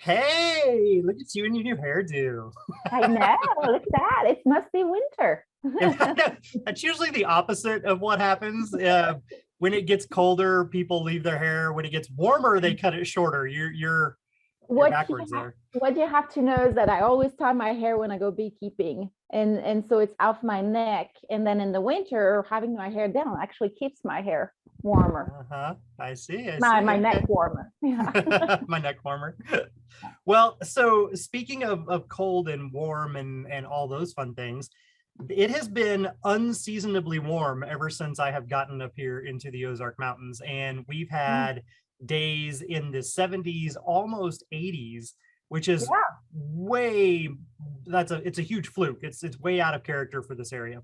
Hey, look at you and your new hairdo. I know. Look at that. It must be winter. That's usually the opposite of what happens. When it gets colder, people leave their hair. When it gets warmer, they cut it shorter. You're backwards there. What you have to know is that I always tie my hair when I go beekeeping, and so it's off my neck. And then in the winter, having my hair down actually keeps my hair warmer. Uh-huh. I see. I My see. my Okay. neck warmer. Yeah. My neck warmer. Well, so speaking of cold and warm and all those fun things, it has been unseasonably warm ever since I have gotten up here into the Ozark Mountains. And we've Mm. had days in the 70s, almost 80s, which is Yeah. way it's a huge fluke. It's way out of character for this area.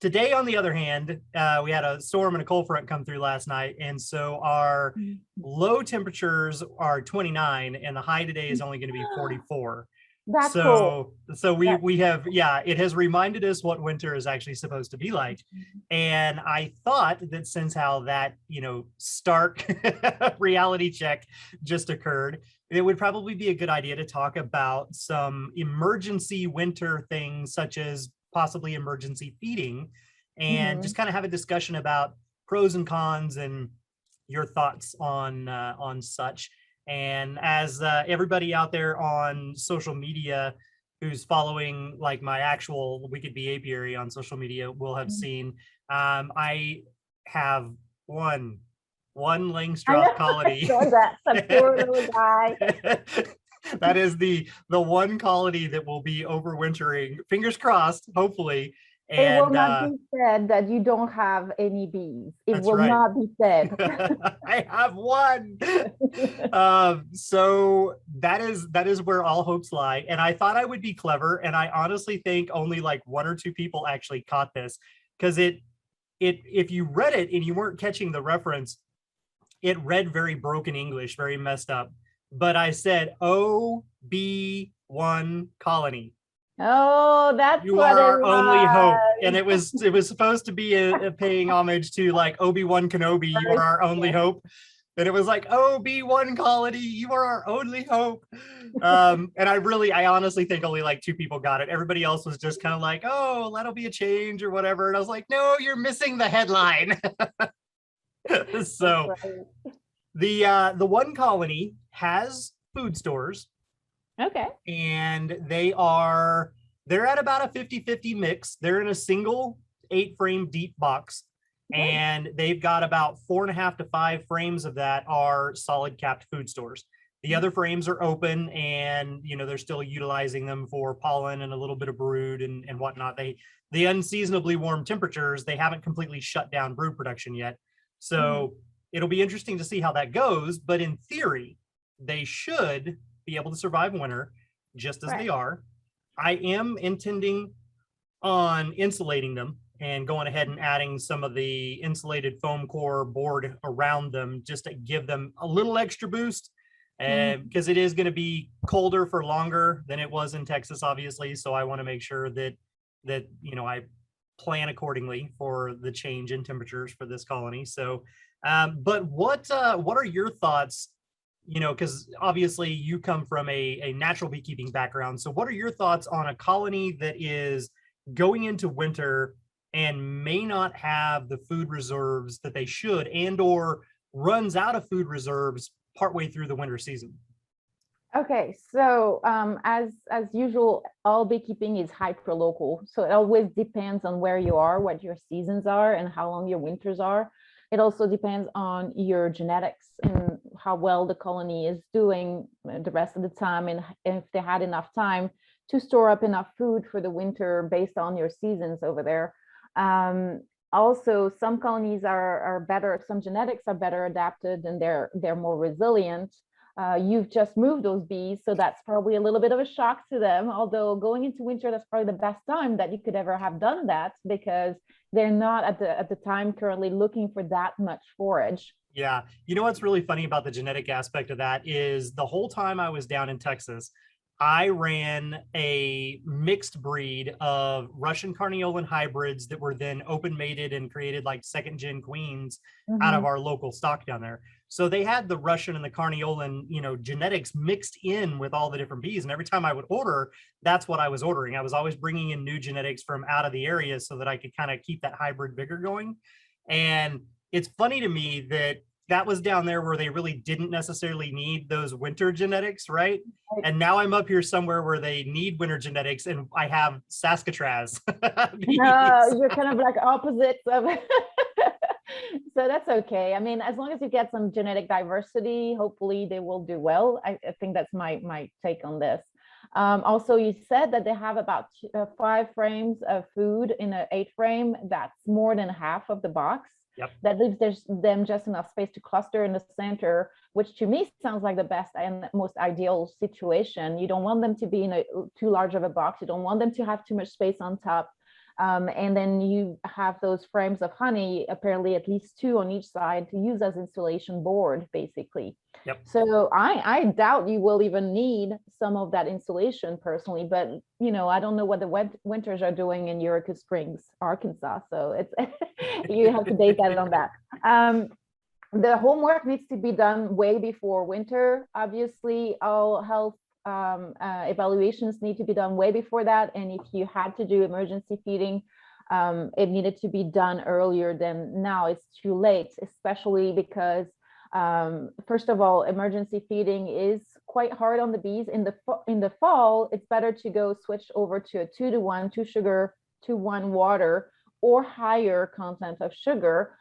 Today, on the other hand, we had a storm and a cold front come through last night, and so our low temperatures are 29, and the high today is only going to be 44. That's cool. So That's we have, yeah, it has reminded us what winter is actually supposed to be like. And I thought that since how that, stark reality check just occurred, it would probably be a good idea to talk about some emergency winter things such as possibly emergency feeding, and just Mhm. kind of have a discussion about pros and cons and your thoughts on such. And as everybody out there on social media who's following like my actual Wicked Bee Apiary on social media will have seen, I have one I know. Langstroth I colony. saw that. Some poor little guy. That is the one colony that will be overwintering, fingers crossed, hopefully. It will And not be said that you don't have any bees. It that's will right. not be said. I have one. So that is where all hopes lie. And I thought I would be clever, and I honestly think only like one or two people actually caught this, because it if you read it and you weren't catching the reference, it read very broken English, very messed up. But I said OB1 colony. Oh, that's You what are it our only hope. was. And it was supposed to be a paying homage to like Obi-Wan Kenobi, you are our only Yeah. hope. And it was like, Obi-Wan colony, you are our only hope. And I honestly think only like two people got it. Everybody else was just kind of like, oh, that'll be a change or whatever. And I was like, no, you're missing the headline. That's So right. the one colony has food stores, Okay. and they're at about a 50-50 mix. They're in a single 8 frame deep box, Good. and they've got about 4.5 to 5 frames of that are solid capped food stores. The other frames are open, and they're still utilizing them for pollen and a little bit of brood and whatnot. The unseasonably warm temperatures, they haven't completely shut down brood production yet. Mhm. So it'll be interesting to see how that goes. But in theory, they should be able to survive winter just as they Right. are. I am intending on insulating them and going ahead and adding some of the insulated foam core board around them just to give them a little extra boost. Mhm. Because it is going to be colder for longer than it was in Texas, obviously. So I want to make sure that I plan accordingly for the change in temperatures for this colony. So, but what are your thoughts? Because obviously you come from a natural beekeeping background. So, what are your thoughts on a colony that is going into winter and may not have the food reserves that they should, and/or runs out of food reserves partway through the winter season? Okay, so as usual, all beekeeping is hyper local. So it always depends on where you are, what your seasons are, and how long your winters are. It also depends on your genetics and how well the colony is doing the rest of the time, and if they had enough time to store up enough food for the winter based on your seasons over there. Um, Also, some colonies are better, some genetics are better adapted, and they're more resilient. You've just moved those bees, so that's probably a little bit of a shock to them. Although going into winter, that's probably the best time that you could ever have done that, because they're not at the time currently looking for that much forage. Yeah. You know what's really funny about the genetic aspect of that is the whole time I was down in Texas, I ran a mixed breed of Russian Carniolan hybrids that were then open mated and created like second gen queens out of Mhm. our local stock down there. So they had the Russian and the Carniolan, genetics mixed in with all the different bees. And every time I would order, that's what I was ordering. I was always bringing in new genetics from out of the area so that I could kind of keep that hybrid vigor going. And it's funny to me that that was down there where they really didn't necessarily need those winter genetics, right? Right. And now I'm up here somewhere where they need winter genetics, and I have Saskatraz No, bees. you're kind of like opposites of so that's okay. I mean, as long as you get some genetic diversity, hopefully they will do well. I think that's my take on this. Also, you said that they have about 5 frames of food in an 8 frame. That's more than half of the box. Yep. That leaves them just enough space to cluster in the center, which to me sounds like the best and most ideal situation. You don't want them to be in too large of a box. You don't want them to have too much space on top. And then you have those frames of honey, apparently at least 2 on each side, to use as insulation board, basically. Yep. So I doubt you will even need some of that insulation personally, but I don't know what the winters are doing in Eureka Springs, Arkansas. So it's you have to base that on that. The homework needs to be done way before winter. Obviously, all health evaluations need to be done way before that. And if you had to do emergency feeding, it needed to be done earlier than now. It's too late, especially because first of all, emergency feeding is quite hard on the bees. In the fall, it's better to go switch over to a 2-to-1, 2 sugar to 1 water, or higher content of sugar,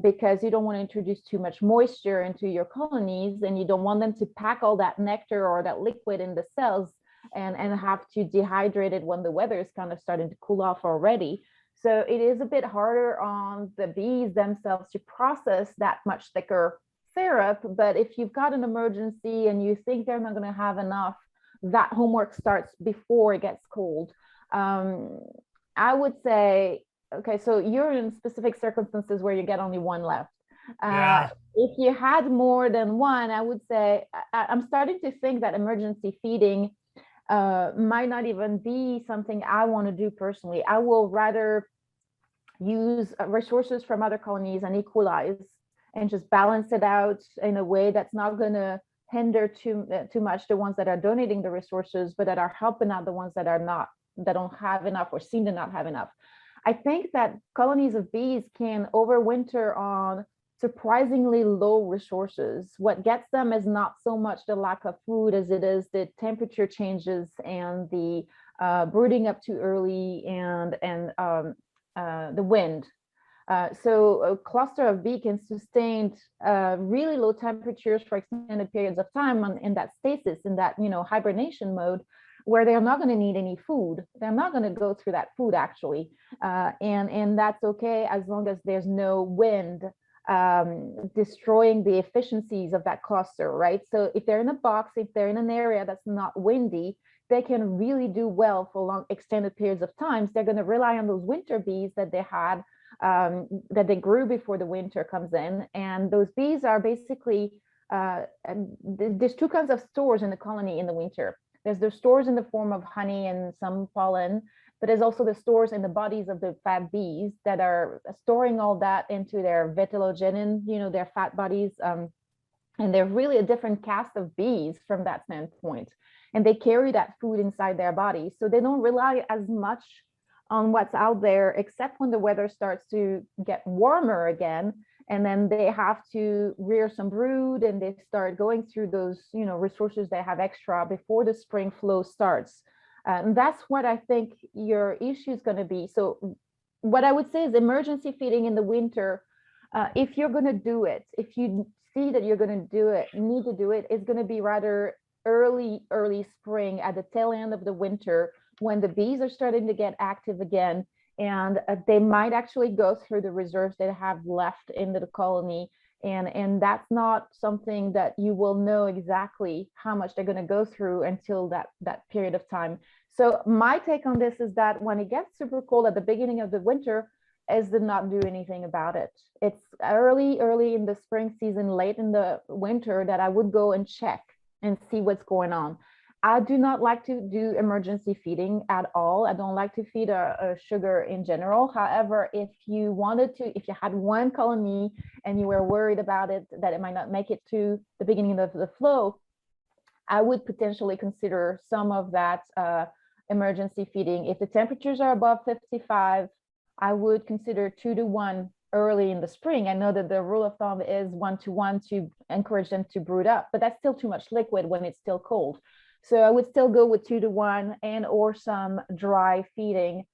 because you don't want to introduce too much moisture into your colonies, and you don't want them to pack all that nectar or that liquid in the cells and have to dehydrate it when the weather is kind of starting to cool off already. So it is a bit harder on the bees themselves to process that much thicker syrup. But if you've got an emergency and you think they're not going to have enough, that homework starts before it gets cold. I would say, okay, so you're in specific circumstances where you get only 1 left. Yeah. If you had more than 1, I would say I'm starting to think that emergency feeding might not even be something I want to do personally. I will rather use resources from other colonies and equalize and just balance it out in a way that's not going to hinder too much the ones that are donating the resources, but that are helping out the ones that are not, that don't have enough or seem to not have enough. I think that colonies of bees can overwinter on surprisingly low resources. What gets them is not so much the lack of food as it is the temperature changes and the brooding up too early and the wind. So a cluster of bee can sustain really low temperatures for extended periods of time in that stasis, in that hibernation mode, where they're not going to need any food. They're not going to go through that food actually, and that's okay as long as there's no wind destroying the efficiencies of that cluster, right? So if they're in a box, if they're in an area that's not windy, they can really do well for long extended periods of times. They're going to rely on those winter bees that they had, that they grew before the winter comes in. And those bees are basically, there's 2 kinds of stores in the colony in the winter. There's the stores in the form of honey and some pollen, but there's also the stores in the bodies of the fat bees that are storing all that into their vitellogenin, their fat bodies. And they're really a different cast of bees from that standpoint. And they carry that food inside their bodies. So they don't rely as much on what's out there, except when the weather starts to get warmer again. And then they have to rear some brood and they start going through those, resources they have extra before the spring flow starts. And that's what I think your issue is going to be. So what I would say is emergency feeding in the winter, if you're going to do it, if you see that you're going to do it, need to do it, it's going to be rather early spring at the tail end of the winter, when the bees are starting to get active again, and they might actually go through the reserves they have left in the colony. And that's not something that you will know exactly how much they're going to go through until that period of time. So my take on this is that when it gets super cold at the beginning of the winter, is to not do anything about it. It's early in the spring season, late in the winter, that I would go and check and see what's going on. I do not like to do emergency feeding at all. I don't like to feed a sugar in general. However, if you wanted to, if you had one colony and you were worried about it, that it might not make it to the beginning of the flow, I would potentially consider some of that emergency feeding. If the temperatures are above 55, I would consider 2-to-1 early in the spring. I know that the rule of thumb is 1-to-1 to encourage them to brood up, but that's still too much liquid when it's still cold. So I would still go with 2-to-1 and or some dry feeding.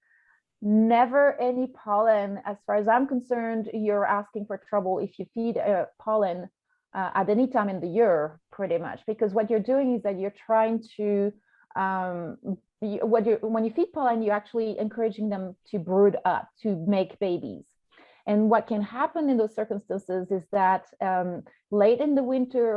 Never any pollen. As far as I'm concerned, you're asking for trouble if you feed pollen at any time in the year, pretty much, because what you're doing is that you're trying to when you feed pollen, you're actually encouraging them to brood up, to make babies. And what can happen in those circumstances is that late in the winter,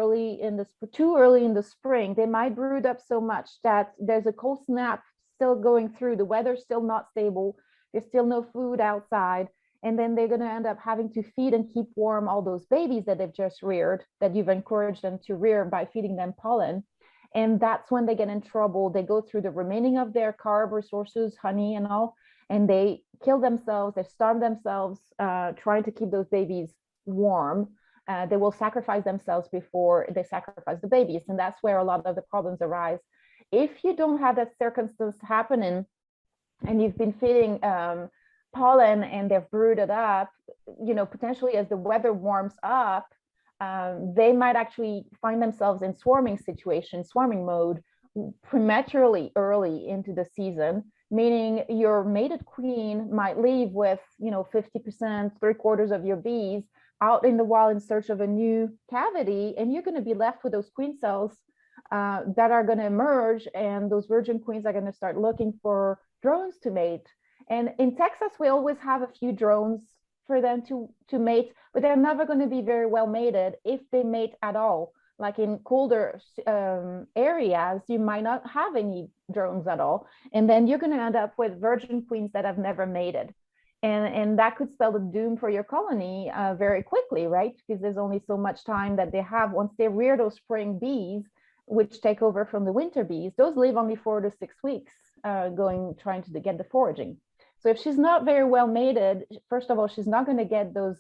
too early in the spring, they might brood up so much that there's a cold snap still going through, the weather's still not stable, there's still no food outside, and then they're going to end up having to feed and keep warm all those babies that they've just reared, that you've encouraged them to rear by feeding them pollen. And that's when they get in trouble. They go through the remaining of their carb resources, honey and all, and they kill themselves, they starve themselves, trying to keep those babies warm. They will sacrifice themselves before they sacrifice the babies. And that's where a lot of the problems arise. If you don't have that circumstance happening and you've been feeding pollen and they've brooded up, potentially as the weather warms up, they might actually find themselves in swarming mode prematurely early into the season, meaning your mated queen might leave with 50%, 3/4 of your bees out in the wild in search of a new cavity, and you're going to be left with those queen cells that are going to emerge, and those virgin queens are going to start looking for drones to mate. And in Texas, we always have a few drones for them to mate, but they're never going to be very well mated if they mate at all. Like in colder areas, you might not have any drones at all. And then you're going to end up with virgin queens that have never mated. And that could spell the doom for your colony very quickly, right? Because there's only so much time that they have once they rear those spring bees, which take over from the winter bees. Those live only 4 to 6 weeks trying to get the foraging. So if she's not very well mated, first of all, she's not going to get those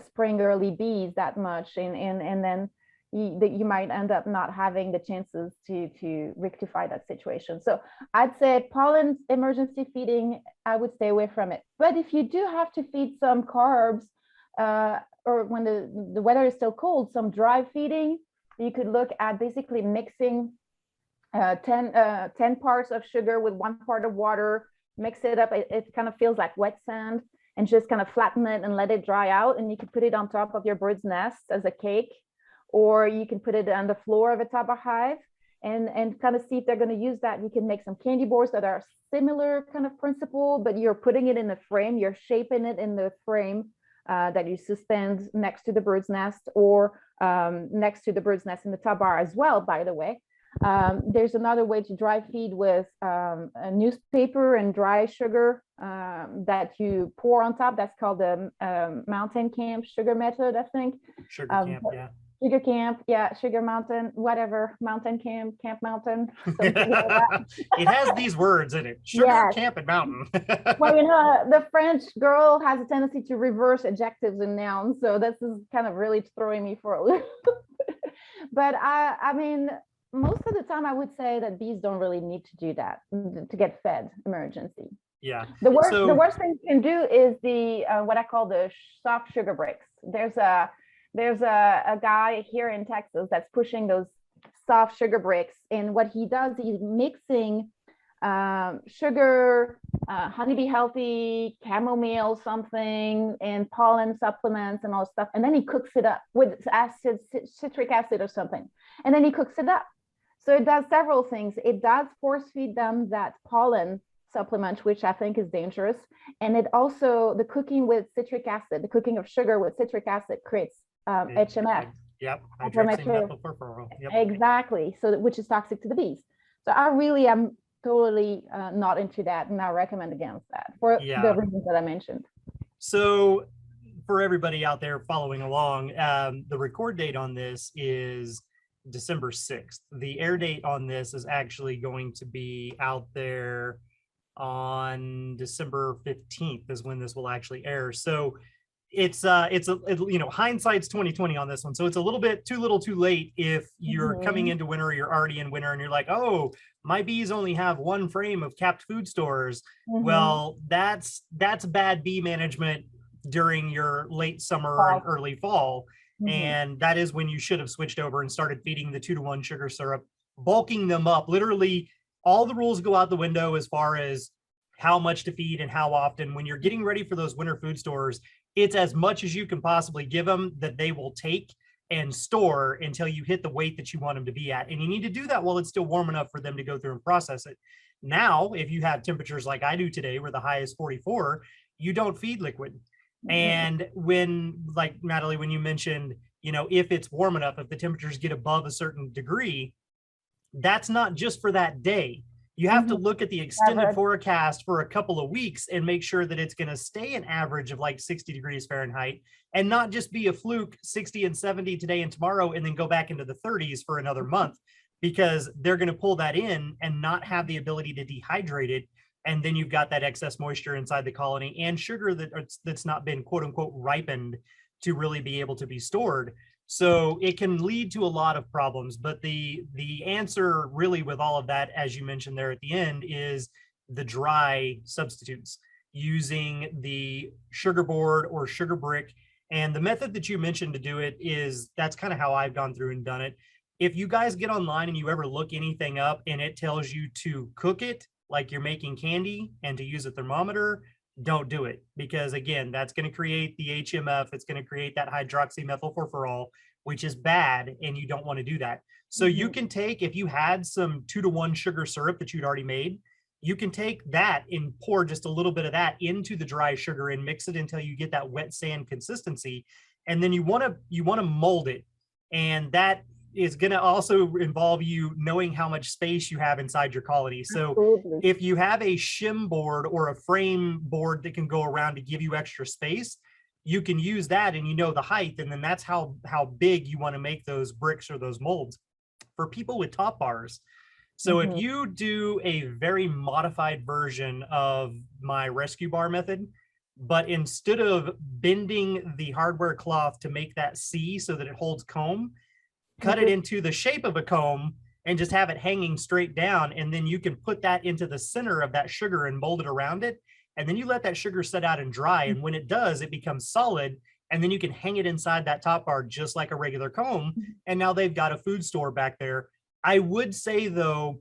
spring early bees that much. And then you might end up not having the chances to rectify that situation. So I'd say pollen emergency feeding, I would stay away from it. But if you do have to feed some carbs, or when the weather is still cold, some dry feeding, you could look at basically mixing 10 parts of sugar with 1 part of water, mix it up. It kind of feels like wet sand, and just kind of flatten it and let it dry out. And you can put it on top of your bird's nest as a cake, or you can put it on the floor of a top of hive and kind of see if they're going to use that. You can make some candy boards that are similar kind of principle, but you're putting it in the frame, you're shaping it in the frame that you suspend next to the bird's nest, or next to the bird's nest in the top bar as well, by the way. There's another way to dry feed with a newspaper and dry sugar that you pour on top. That's called the mountain camp sugar method, I think. Sugar camp, yeah. Sugar camp, yeah, sugar mountain, whatever, mountain camp, camp mountain. Like that. It has these words in it: sugar, yes. camp, and mountain. Well, the French girl has a tendency to reverse adjectives and nouns, so this is kind of really throwing me for a loop. But I mean, most of the time, I would say that bees don't really need to do that to get fed emergency. Yeah. The worst thing you can do is the what I call the soft sugar bricks. There's a guy here in Texas that's pushing those soft sugar bricks, and what he does, he's mixing sugar, honeybee healthy, chamomile something, and pollen supplements and all stuff, and then he cooks it up with citric acid or something, and then he cooks it up. So it does several things. It does force feed them that pollen supplement, which I think is dangerous, and it also, the cooking with citric acid, the cooking of sugar with citric acid creates HMF. Yep. Yep. Exactly. So which is toxic to the bees. So I really am totally not into that, and I recommend against that for the reasons that I mentioned. So for everybody out there following along, the record date on this is December 6th. The air date on this is actually going to be out there on December 15th is when this will actually air. So hindsight's 2020 on this one. So it's a little bit too little too late if you're coming into winter, or you're already in winter and you're like, oh, my bees only have one frame of capped food stores. Well, that's bad bee management during your late summer and early fall. And that is when you should have switched over and started feeding the 2-to-1 sugar syrup, bulking them up. Literally, all the rules go out the window as far as how much to feed and how often. When you're getting ready for those winter food stores, it's as much as you can possibly give them that they will take and store until you hit the weight that you want them to be at. And you need to do that while it's still warm enough for them to go through and process it. Now, if you have temperatures like I do today, where the high is 44, you don't feed liquid. And when, like Nathalie, when you mentioned, if it's warm enough, if the temperatures get above a certain degree, that's not just for that day. You have to look at the extended forecast for a couple of weeks and make sure that it's going to stay an average of like 60 degrees Fahrenheit, and not just be a fluke 60 and 70 today and tomorrow and then go back into the 30s for another month, because they're going to pull that in and not have the ability to dehydrate it. And then you've got that excess moisture inside the colony and sugar that's not been quote unquote ripened to really be able to be stored. So it can lead to a lot of problems. But the answer really with all of that, as you mentioned there at the end, is the dry substitutes using the sugar board or sugar brick. And the method that you mentioned to do it that's kind of how I've gone through and done it. If you guys get online and you ever look anything up and it tells you to cook it like you're making candy and to use a thermometer, don't do it, because again, that's going to create the HMF. It's going to create that hydroxymethylfurfural, which is bad, and you don't want to do that. So you can take, if you had some 2-to-1 sugar syrup that you'd already made, you can take that and pour just a little bit of that into the dry sugar and mix it until you get that wet sand consistency. And then you want to mold it, and that is going to also involve you knowing how much space you have inside your colony. So if you have a shim board or a frame board that can go around to give you extra space, you can use that, and the height, and then that's how big you want to make those bricks or those molds. For people with top bars, so if you do a very modified version of my rescue bar method, but instead of bending the hardware cloth to make that C so that it holds comb, cut it into the shape of a comb and just have it hanging straight down. And then you can put that into the center of that sugar and mold it around it. And then you let that sugar set out and dry. And when it does, it becomes solid. And then you can hang it inside that top bar just like a regular comb. And now they've got a food store back there. I would say, though,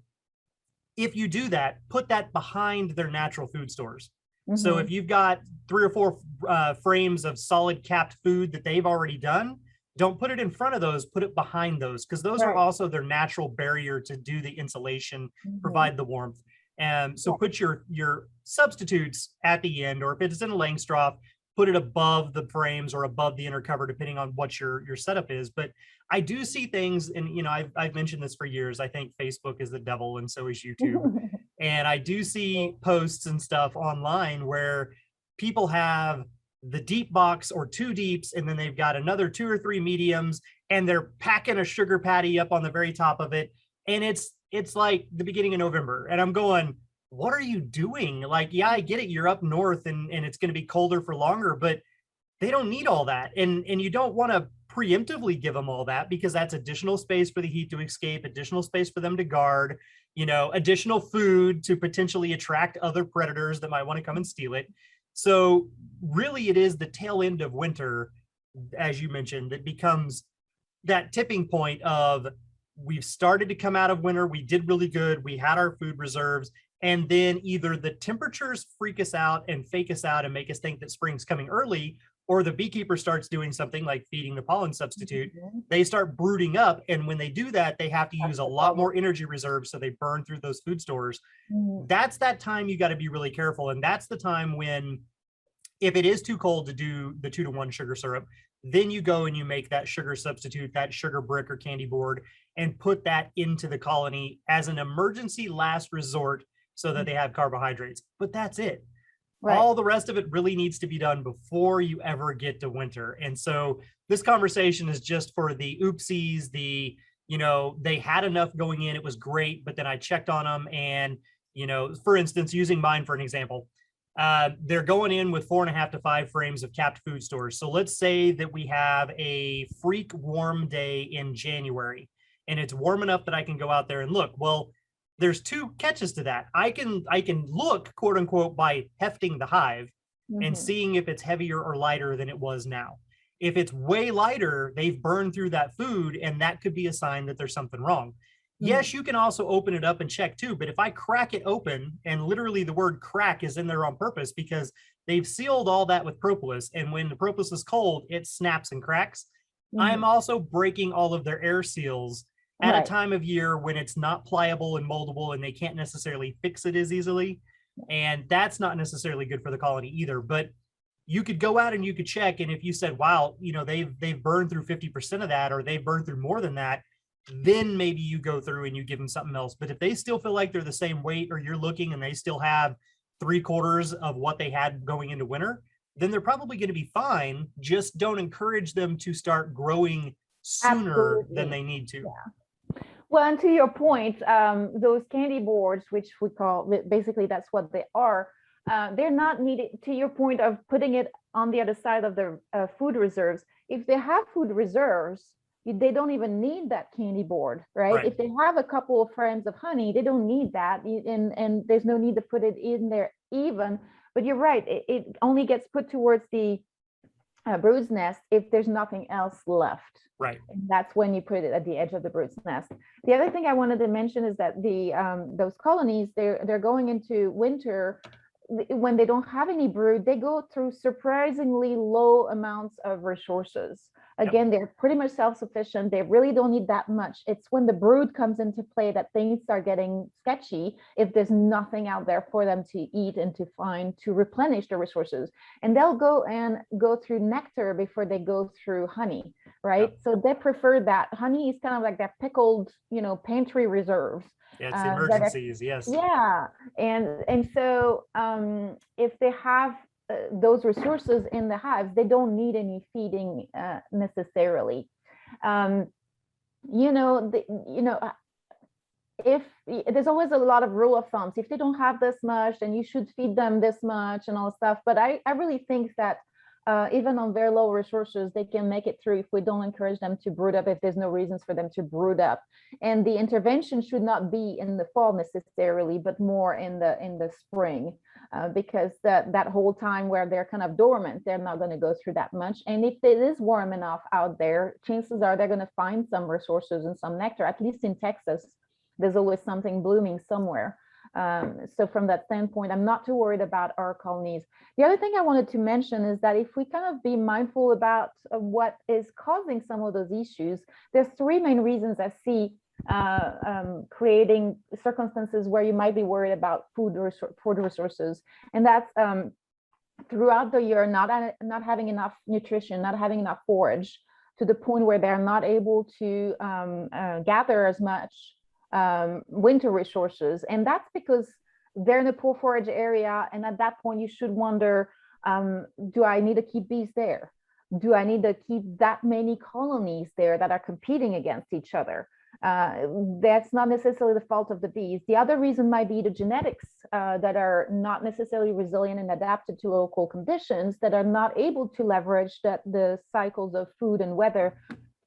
if you do that, put that behind their natural food stores. So if you've got 3 or 4 frames of solid capped food that they've already done, don't put it in front of those, put it behind those, because those are also their natural barrier to do the insulation, provide the warmth. And so put your substitutes at the end, or if it's in a Langstroth, put it above the frames or above the inner cover, depending on what your setup is. But I do see things, and I've mentioned this for years. I think Facebook is the devil, and so is YouTube. And I do see posts and stuff online where people have the deep box or 2 deeps, and then they've got another 2 or 3 mediums, and they're packing a sugar patty up on the very top of it. And it's like the beginning of November. And I'm going, what are you doing? Like, yeah, I get it. You're up north and it's going to be colder for longer, but they don't need all that. And you don't want to preemptively give them all that, because that's additional space for the heat to escape, additional space for them to guard, additional food to potentially attract other predators that might want to come and steal it. So really it is the tail end of winter, as you mentioned, that becomes that tipping point of, we've started to come out of winter. We did really good. We had our food reserves. And then either the temperatures freak us out and fake us out and make us think that spring's coming early, or the beekeeper starts doing something like feeding the pollen substitute. They start brooding up. And when they do that, they have to use a lot more energy reserves. So they burn through those food stores. That's that time you got to be really careful. And that's the time when, if it is too cold to do the 2-to-1 sugar syrup, then you go and you make that sugar substitute, that sugar brick or candy board, and put that into the colony as an emergency last resort so that they have carbohydrates. But that's it. Right. All the rest of it really needs to be done before you ever get to winter. And so this conversation is just for the oopsies, the they had enough going in, it was great, but then I checked on them and, for instance, using mine for an example, they're going in with 4.5 to 5 frames of capped food stores. So let's say that we have a freak warm day in January and it's warm enough that I can go out there and look. Well, there's two catches to that. I can look, quote unquote, by hefting the hive and seeing if it's heavier or lighter than it was now. If it's way lighter, they've burned through that food, and that could be a sign that there's something wrong. Yes, you can also open it up and check too, but if I crack it open, and literally the word crack is in there on purpose because they've sealed all that with propolis, and when the propolis is cold, it snaps and cracks. I'm also breaking all of their air seals at a time of year when it's not pliable and moldable and they can't necessarily fix it as easily. And that's not necessarily good for the colony either. But you could go out and you could check. And if you said, wow, they've burned through 50% of that, or they've burned through more than that, then maybe you go through and you give them something else. But if they still feel like they're the same weight, or you're looking and they still have 3/4 of what they had going into winter, then they're probably going to be fine. Just don't encourage them to start growing sooner than they need to. Well, and to your point, those candy boards, which we call, basically that's what they are, they're not needed, to your point of putting it on the other side of the food reserves. If they have food reserves, they don't even need that candy board, right? If they have a couple of frames of honey, they don't need that, and there's no need to put it in there even. But you're right, it only gets put towards the brood's nest if there's nothing else left. Right. And that's when you put it at the edge of the brood's nest. The other thing I wanted to mention is that those colonies, they're going into winter when they don't have any brood. They go through surprisingly low amounts of resources. Again, they're pretty much self-sufficient. They really don't need that much. It's when the brood comes into play that things start getting sketchy if there's nothing out there for them to eat and to find to replenish the resources. And they'll go through nectar before they go through honey, right? So they prefer that. Honey is kind of like that pickled, pantry reserves. Yeah, it's emergencies, yes. Yeah, and so if they have those resources in the hives, they don't need any feeding necessarily. If there's always a lot of rule of thumbs, if they don't have this much, then you should feed them this much and all stuff. But I really think that even on very low resources, they can make it through if we don't encourage them to brood up, if there's no reasons for them to brood up. And the intervention should not be in the fall necessarily, but more in the spring, because that whole time where they're kind of dormant, they're not going to go through that much. And if it is warm enough out there, chances are they're going to find some resources and some nectar. At least in Texas, there's always something blooming somewhere. So from that standpoint, I'm not too worried about our colonies. The other thing I wanted to mention is that if we kind of be mindful about what is causing some of those issues, there's 3 main reasons I see creating circumstances where you might be worried about food resources. And that's throughout the year, not having enough nutrition, not having enough forage, to the point where they're not able to gather as much winter resources. And that's because they're in a poor forage area. And at that point, you should wonder, do I need to keep bees there? Do I need to keep that many colonies there that are competing against each other? That's not necessarily the fault of the bees. The other reason might be the genetics that are not necessarily resilient and adapted to local conditions, that are not able to leverage the cycles of food and weather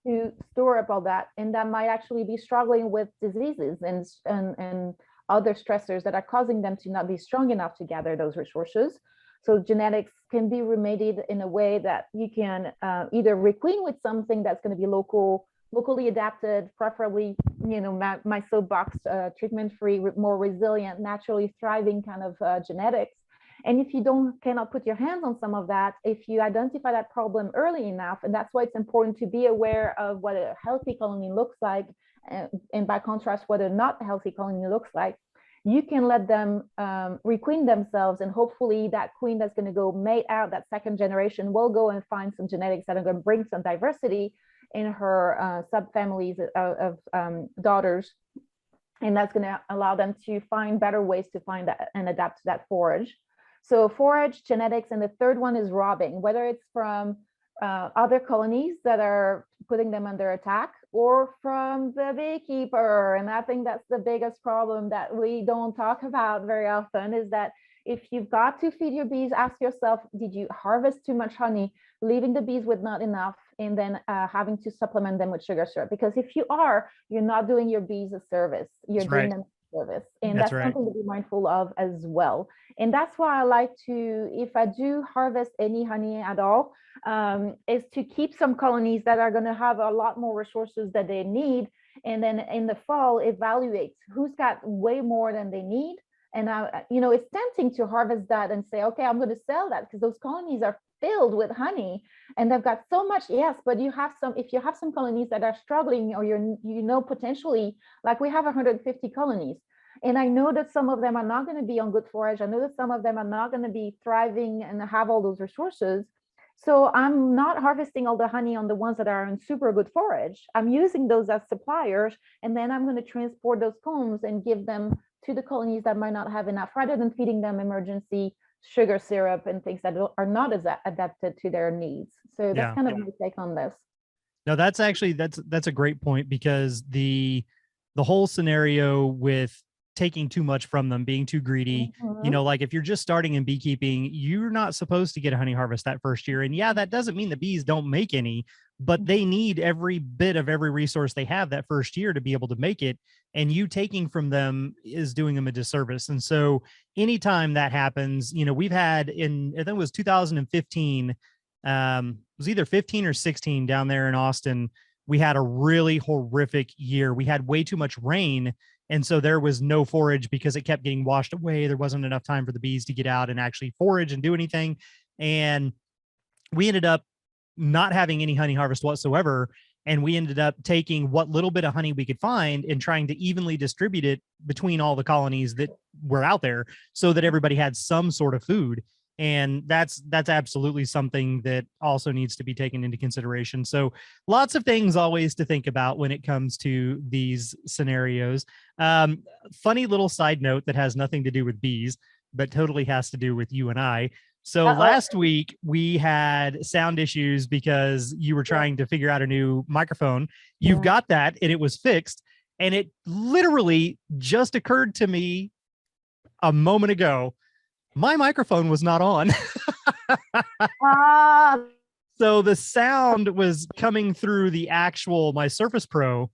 to store up all that, and that might actually be struggling with diseases and other stressors that are causing them to not be strong enough to gather those resources. So genetics can be remedied in a way that you can either requeen with something that's going to be locally adapted, preferably, my soapbox, treatment-free, more resilient, naturally thriving kind of genetics. And if you cannot put your hands on some of that, if you identify that problem early enough, and that's why it's important to be aware of what a healthy colony looks like, and by contrast, what a not healthy colony looks like, you can let them requeen themselves, and hopefully that queen that's going to go mate out, that second generation, will go and find some genetics that are going to bring some diversity in her subfamilies of daughters. And that's going to allow them to find better ways to find that and adapt to that forage. So forage, genetics, and the third one is robbing, whether it's from other colonies that are putting them under attack, or from the beekeeper. And I think that's the biggest problem that we don't talk about very often, is that if you've got to feed your bees, ask yourself, did you harvest too much honey, leaving the bees with not enough, and then having to supplement them with sugar syrup? Because if you are, you're not doing your bees a service. You're That's doing right. them a service. And That's that's right. something to be mindful of as well. And that's why I like to, if I do harvest any honey at all, is to keep some colonies that are going to have a lot more resources that they need. And then in the fall, evaluate who's got way more than they need. And it's tempting to harvest that and say, okay, I'm going to sell that because those colonies are filled with honey and they've got so much. Yes, but if you have some colonies that are struggling, or potentially, like we have 150 colonies. And I know that some of them are not going to be on good forage. I know that some of them are not going to be thriving and have all those resources. So I'm not harvesting all the honey on the ones that are in super good forage. I'm using those as suppliers, and then I'm going to transport those combs and give them to the colonies that might not have enough, rather than feeding them emergency sugar syrup and things that are not as adapted to their needs. So that's kind of my take on this. No, that's actually, that's a great point, because the whole scenario with taking too much from them, being too greedy, like if you're just starting in beekeeping, you're not supposed to get a honey harvest that first year. And yeah, that doesn't mean the bees don't make any, but they need every bit of every resource they have that first year to be able to make it. And you taking from them is doing them a disservice. And so anytime that happens, we've had I think it was 2015, it was either 15 or 16 down there in Austin. We had a really horrific year. We had way too much rain. And so there was no forage because it kept getting washed away. There wasn't enough time for the bees to get out and actually forage and do anything. And we ended up not having any honey harvest whatsoever. And we ended up taking what little bit of honey we could find and trying to evenly distribute it between all the colonies that were out there so that everybody had some sort of food. And that's absolutely something that also needs to be taken into consideration. So lots of things always to think about when it comes to these scenarios. Funny little side note that has nothing to do with bees, but totally has to do with you and I. So last week we had sound issues because you were trying to figure out a new microphone. You've got that, and it was fixed. And it literally just occurred to me a moment ago, my microphone was not on. So the sound was coming through my Surface Pro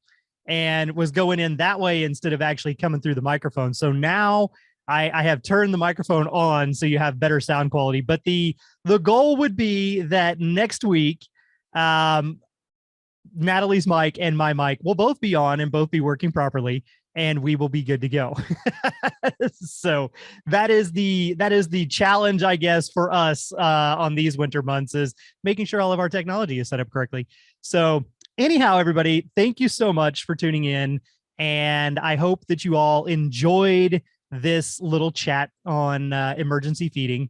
and was going in that way instead of actually coming through the microphone. So now I have turned the microphone on so you have better sound quality. But the goal would be that next week, Nathalie's mic and my mic will both be on and both be working properly, and we will be good to go. So that is the challenge, I guess, for us on these winter months, is making sure all of our technology is set up correctly. So anyhow, everybody, thank you so much for tuning in. And I hope that you all enjoyed this little chat on emergency feeding.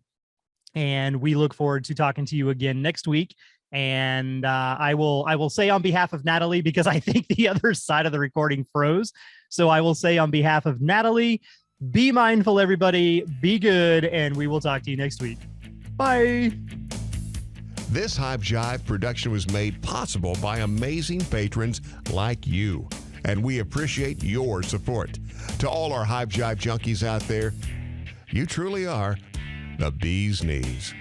And we look forward to talking to you again next week. And I will say on behalf of Nathalie, because I think the other side of the recording froze. So I will say on behalf of Nathalie, be mindful, everybody, be good, and we will talk to you next week. Bye. This Hive Jive production was made possible by amazing patrons like you, and we appreciate your support. To all our Hive Jive junkies out there, you truly are the bee's knees.